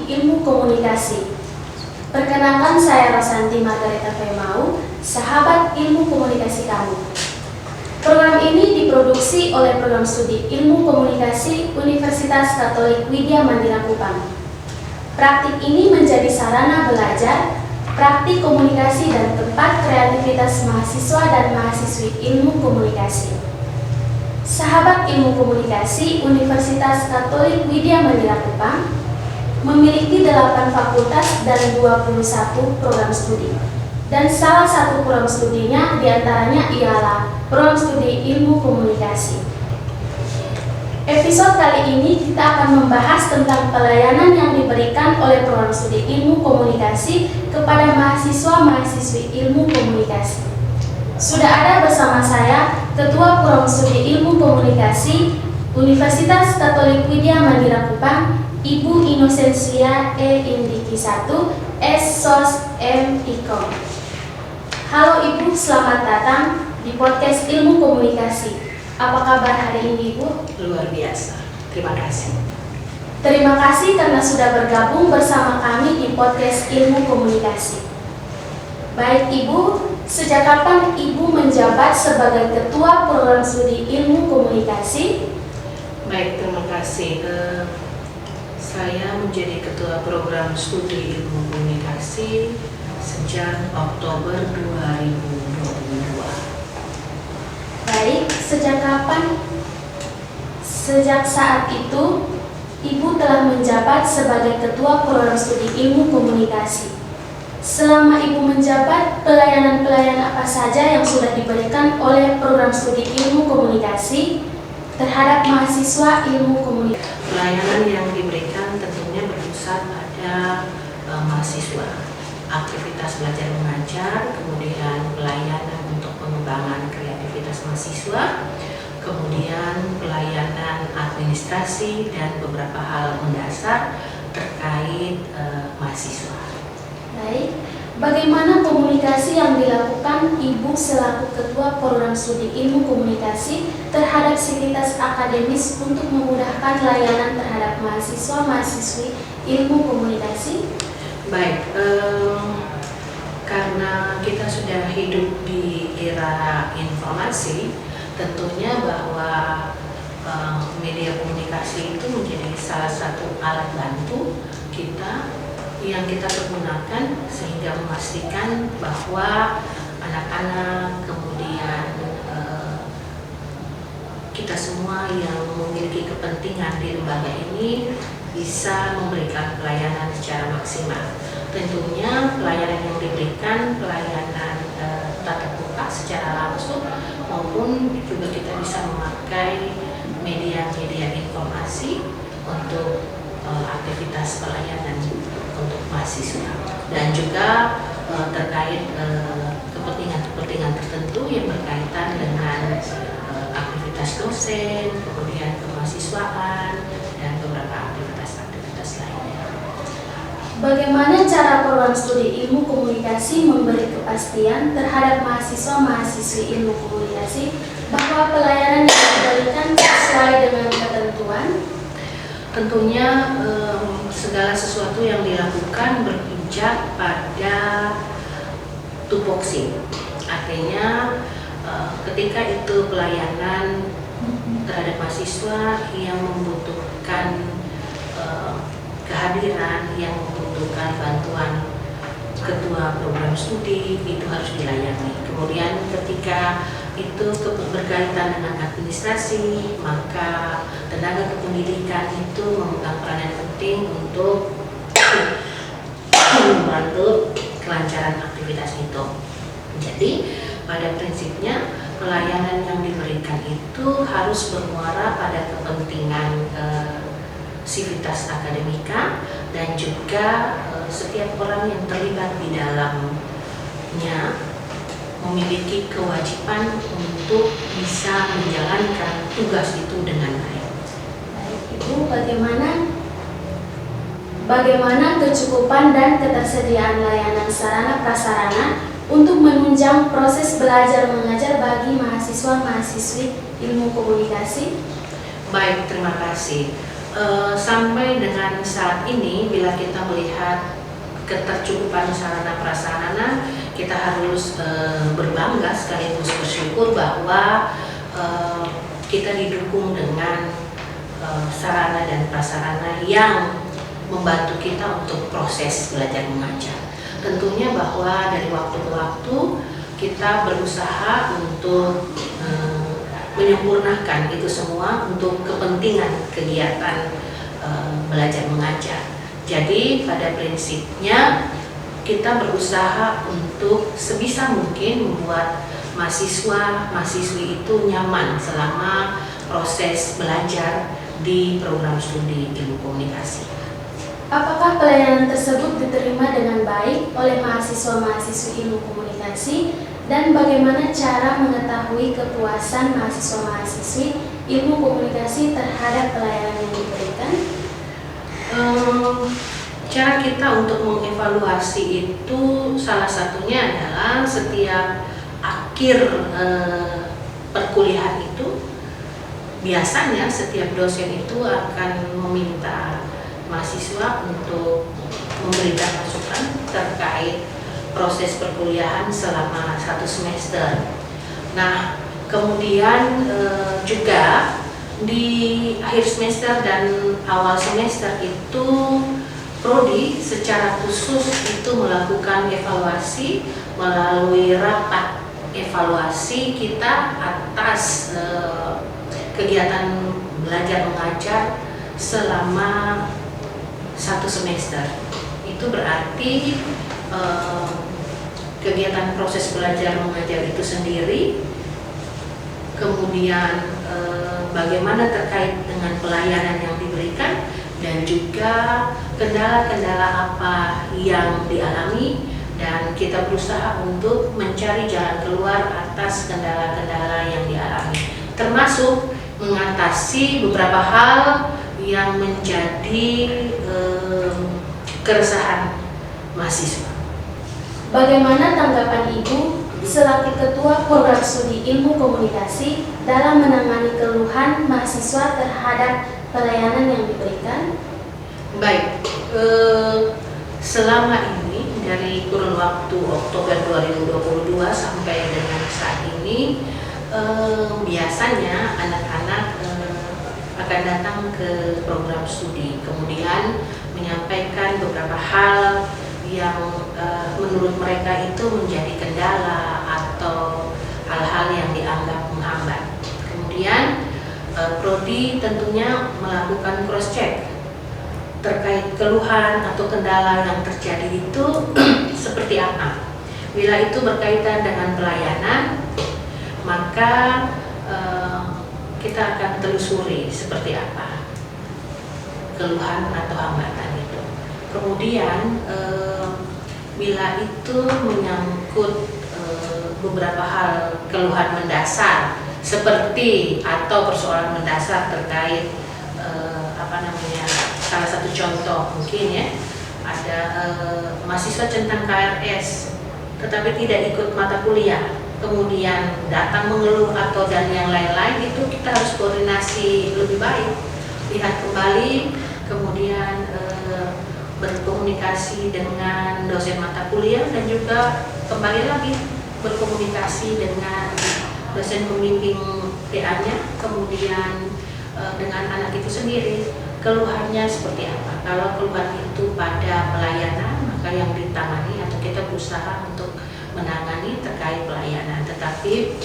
Studi Ilmu Komunikasi. Perkenalkan, saya Rosanti Margareta Femau, sahabat ilmu komunikasi kamu. Program ini diproduksi oleh Program Studi Ilmu Komunikasi Universitas Katolik Widya Mandira Kupang. Praktik ini menjadi sarana belajar, praktik komunikasi dan tempat kreativitas mahasiswa dan mahasiswi ilmu komunikasi. Sahabat ilmu komunikasi Universitas Katolik Widya Mandira Kupang memiliki 8 fakultas dan 21 program studi. Dan salah satu program studinya diantaranya ialah Program Studi Ilmu Komunikasi. Episode kali ini kita akan membahas tentang pelayanan yang diberikan oleh Program Studi Ilmu Komunikasi kepada mahasiswa-mahasiswi ilmu komunikasi. Sudah ada bersama saya Ketua Program Studi Ilmu Komunikasi Universitas Katolik Widya Mandira Kupang, Ibu Inosensia E. Indiki 1, S.Sos M. Iko. Halo Ibu, selamat datang di podcast Ilmu Komunikasi. Apa kabar hari ini Ibu? Luar biasa, terima kasih. Terima kasih karena sudah bergabung bersama kami di podcast Ilmu Komunikasi. Baik Ibu, sejak kapan Ibu menjabat sebagai Ketua Program Studi Ilmu Komunikasi? Baik, terima kasih. Saya menjadi Ketua Program Studi Ilmu Komunikasi sejak Oktober 2022. Baik, sejak kapan? Sejak saat itu, Ibu telah menjabat sebagai Ketua Program Studi Ilmu Komunikasi. Selama Ibu menjabat, pelayanan-pelayanan apa saja yang sudah diberikan oleh Program Studi Ilmu Komunikasi terhadap mahasiswa ilmu komunikasi? Pelayanan yang diberikan tentunya berpusat pada mahasiswa. Aktivitas belajar mengajar, kemudian pelayanan untuk pengembangan kreativitas mahasiswa, kemudian pelayanan administrasi dan beberapa hal mendasar terkait mahasiswa. Baik, bagaimana komunikasi yang dilakukan Ibu selaku Ketua Program Studi Ilmu Komunikasi terhadap sivitas akademis untuk memudahkan layanan terhadap mahasiswa-mahasiswi ilmu komunikasi? Baik, karena kita sudah hidup di era informasi, tentunya bahwa media komunikasi itu menjadi salah satu alat bantu kita yang kita pergunakan sehingga memastikan bahwa anak-anak, kemudian kita semua yang memiliki kepentingan di lembaga ini bisa memberikan pelayanan secara maksimal. Tentunya pelayanan yang diberikan pelayanan tatap muka secara langsung maupun juga kita bisa memakai media-media informasi untuk aktivitas pelayanan untuk mahasiswa dan juga terkait kepentingan tertentu yang berkaitan dengan aktivitas dosen, kemudian kemahasiswaan dan beberapa aktivitas lainnya. Bagaimana cara Program Studi Ilmu Komunikasi memberi kepastian terhadap mahasiswa-mahasiswi ilmu komunikasi bahwa pelayanan yang diberikan sesuai dengan ketentuan? Tentunya segala sesuatu yang dilakukan berpijak pada tupoksi. Artinya ketika itu pelayanan terhadap mahasiswa yang membutuhkan kehadiran, yang membutuhkan bantuan ketua program studi, itu harus dilayani. Kemudian ketika itu berkaitan dengan administrasi, maka tenaga kependidikan itu memegang peranan penting untuk membantu kelancaran aktivitas itu. Jadi pada prinsipnya pelayanan yang diberikan itu harus bermuara pada kepentingan sivitas akademika dan juga setiap orang yang terlibat di dalamnya memiliki kewajiban untuk bisa menjalankan tugas itu dengan baik. Baik Ibu, bagaimana kecukupan dan ketersediaan layanan sarana prasarana untuk menunjang proses belajar mengajar bagi mahasiswa-mahasiswi ilmu komunikasi? Baik, terima kasih. sampai dengan saat ini, bila kita melihat ketercukupan sarana prasarana, kita harus berbangga sekaligus bersyukur bahwa kita didukung dengan sarana dan prasarana yang membantu kita untuk proses belajar mengajar. Tentunya bahwa dari waktu ke waktu kita berusaha untuk menyempurnakan itu semua untuk kepentingan kegiatan belajar mengajar. Jadi pada prinsipnya kita berusaha untuk sebisa mungkin membuat mahasiswa-mahasiswi itu nyaman selama proses belajar di program studi ilmu komunikasi. Apakah pelayanan tersebut diterima dengan baik oleh mahasiswa-mahasiswi ilmu komunikasi dan bagaimana cara mengetahui kepuasan mahasiswa-mahasiswi ilmu komunikasi terhadap pelayanan yang diberikan? Cara kita untuk mengevaluasi itu salah satunya adalah setiap akhir perkuliahan itu biasanya setiap dosen itu akan meminta mahasiswa untuk memberikan masukan terkait proses perkuliahan selama 1 semester. Nah, kemudian juga di akhir semester dan awal semester itu Prodi secara khusus itu melakukan evaluasi melalui rapat evaluasi kita atas kegiatan belajar mengajar selama 1 semester. Itu berarti kegiatan proses belajar mengajar itu sendiri, kemudian bagaimana terkait dengan pelayanan yang diberikan, dan juga kendala-kendala apa yang dialami, dan kita berusaha untuk mencari jalan keluar atas kendala-kendala yang dialami, termasuk mengatasi beberapa hal yang menjadi keresahan mahasiswa. Bagaimana tanggapan Ibu selaku Ketua Program Studi Ilmu Komunikasi dalam menangani keluhan mahasiswa terhadap pelayanan yang diberikan? Baik, selama ini dari kurun waktu Oktober 2022 sampai dengan saat ini, biasanya anak-anak akan datang ke program studi, kemudian menyampaikan beberapa hal yang menurut mereka itu menjadi kendala atau hal-hal yang dianggap menghambat. Kemudian Prodi tentunya melakukan cross check terkait keluhan atau kendala yang terjadi itu seperti apa. Bila itu berkaitan dengan pelayanan, maka kita akan telusuri seperti apa keluhan atau hambatan itu. Kemudian bila itu menyangkut beberapa hal keluhan mendasar seperti atau persoalan mendasar terkait salah satu contoh mungkin ya, ada mahasiswa centang KRS tetapi tidak ikut mata kuliah, kemudian datang mengeluh atau dan yang lain-lain, itu kita harus koordinasi lebih baik, lihat kembali, kemudian berkomunikasi dengan dosen mata kuliah dan juga kembali lagi berkomunikasi dengan dosen pembimbing TA-nya, kemudian dengan anak itu sendiri keluhannya seperti apa. Kalau keluhan itu pada pelayanan, maka yang ditangani atau kita berusaha untuk menangani terkait pelayanan. Tetapi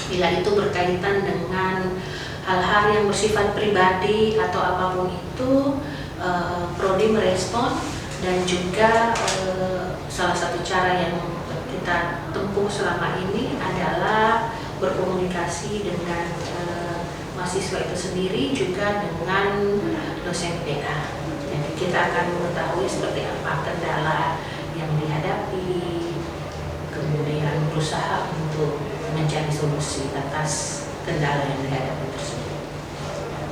bila itu berkaitan dengan hal-hal yang bersifat pribadi atau apapun itu, Prodi merespon, dan juga salah satu cara yang kita tempuh selama ini adalah berkomunikasi dengan mahasiswa itu sendiri, juga dengan dosen PA. Jadi kita akan mengetahui seperti apa kendala yang dihadapi, kemudian berusaha untuk mencari solusi atas kendala yang dihadapi tersebut.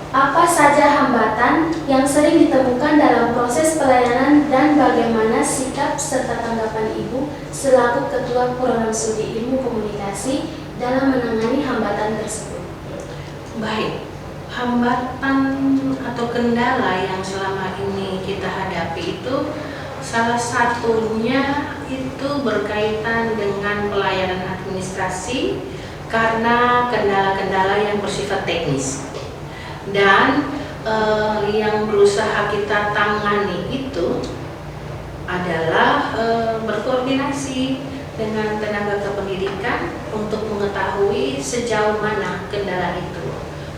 Apa saja hambatan yang sering ditemukan dalam proses pelayanan dan bagaimana sikap serta tanggapan Ibu selaku Ketua Program Studi Ilmu Komunikasi dalam menangani hambatan tersebut? Baik, hambatan atau kendala yang selama ini kita hadapi itu salah satunya itu berkaitan dengan pelayanan administrasi karena kendala-kendala yang bersifat teknis. Dan yang berusaha kita tangani itu adalah berkoordinasi dengan tenaga kependidikan untuk mengetahui sejauh mana kendala itu.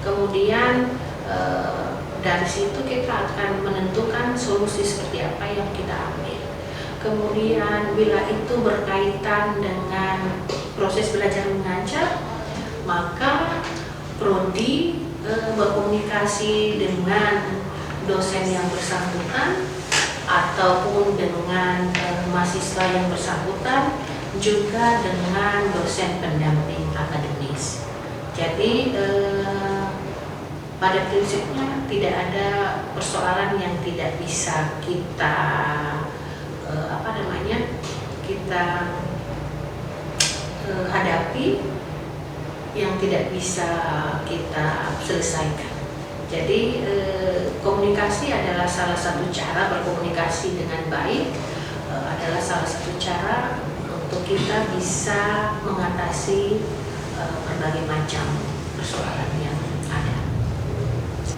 Kemudian dari situ kita akan menentukan solusi seperti apa yang kita ambil. Kemudian bila itu berkaitan dengan proses belajar mengajar, maka prodi berkomunikasi dengan dosen yang bersangkutan ataupun dengan mahasiswa yang bersangkutan, juga dengan dosen pendamping akademis. Jadi pada prinsipnya tidak ada persoalan yang tidak bisa kita kita hadapi, yang tidak bisa kita selesaikan. Jadi komunikasi adalah salah satu cara, berkomunikasi dengan baik adalah salah satu cara untuk kita bisa mengatasi berbagai macam persoalan yang ada.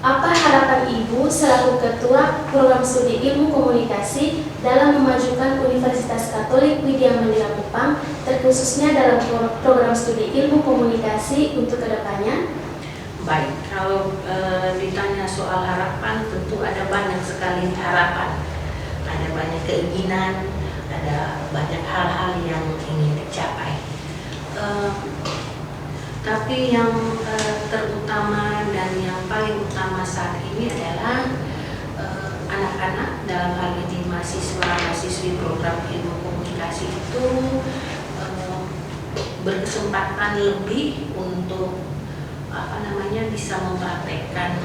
Apa harapan Ibu selaku Ketua Program Studi Ilmu Komunikasi dalam memajukan Universitas Katolik Widya Mandira Kupang, terkhususnya dalam program studi Ilmu Komunikasi untuk kedepannya? Baik, kalau ditanya soal harapan, tentu ada banyak sekali harapan, ada banyak keinginan, ada banyak hal-hal yang ingin dicapai. Tapi yang terutama dan yang paling utama saat ini adalah anak-anak, dalam hal ini mahasiswa-mahasiswi program ilmu komunikasi itu berkesempatan lebih untuk bisa mempraktekkan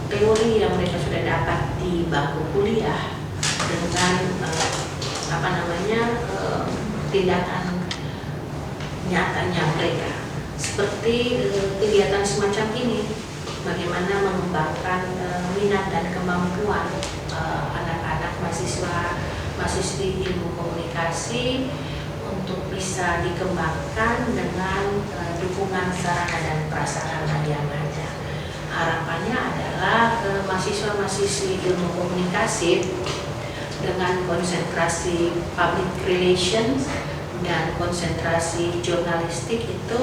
teori yang mereka sudah dapat di bangku kuliah dengan tindakan nyatanya mereka, seperti kegiatan semacam ini, bagaimana mengembangkan minat dan kemampuan anak-anak mahasiswi ilmu komunikasi untuk bisa dikembangkan dengan dukungan sarana dan prasarana yang ada. Harapannya adalah mahasiswa-mahasiswi ilmu komunikasi dengan konsentrasi public relations dan konsentrasi jurnalistik itu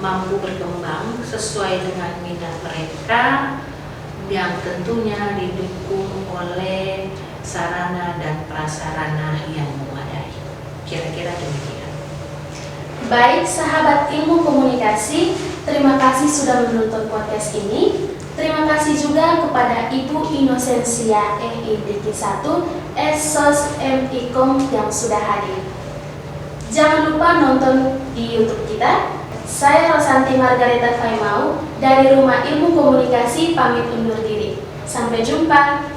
mampu berkembang sesuai dengan minat mereka, yang tentunya didukung oleh sarana dan prasarana yang memadai. Kira-kira demikian. Baik, sahabat ilmu komunikasi, terima kasih sudah menonton podcast ini. Terima kasih juga kepada Ibu Inosensia EIDK 1 Esos MIKOM yang sudah hadir. Jangan lupa nonton di YouTube kita. Saya Rosanti Margareta Faimau dari Rumah Ilmu Komunikasi pamit undur diri. Sampai jumpa.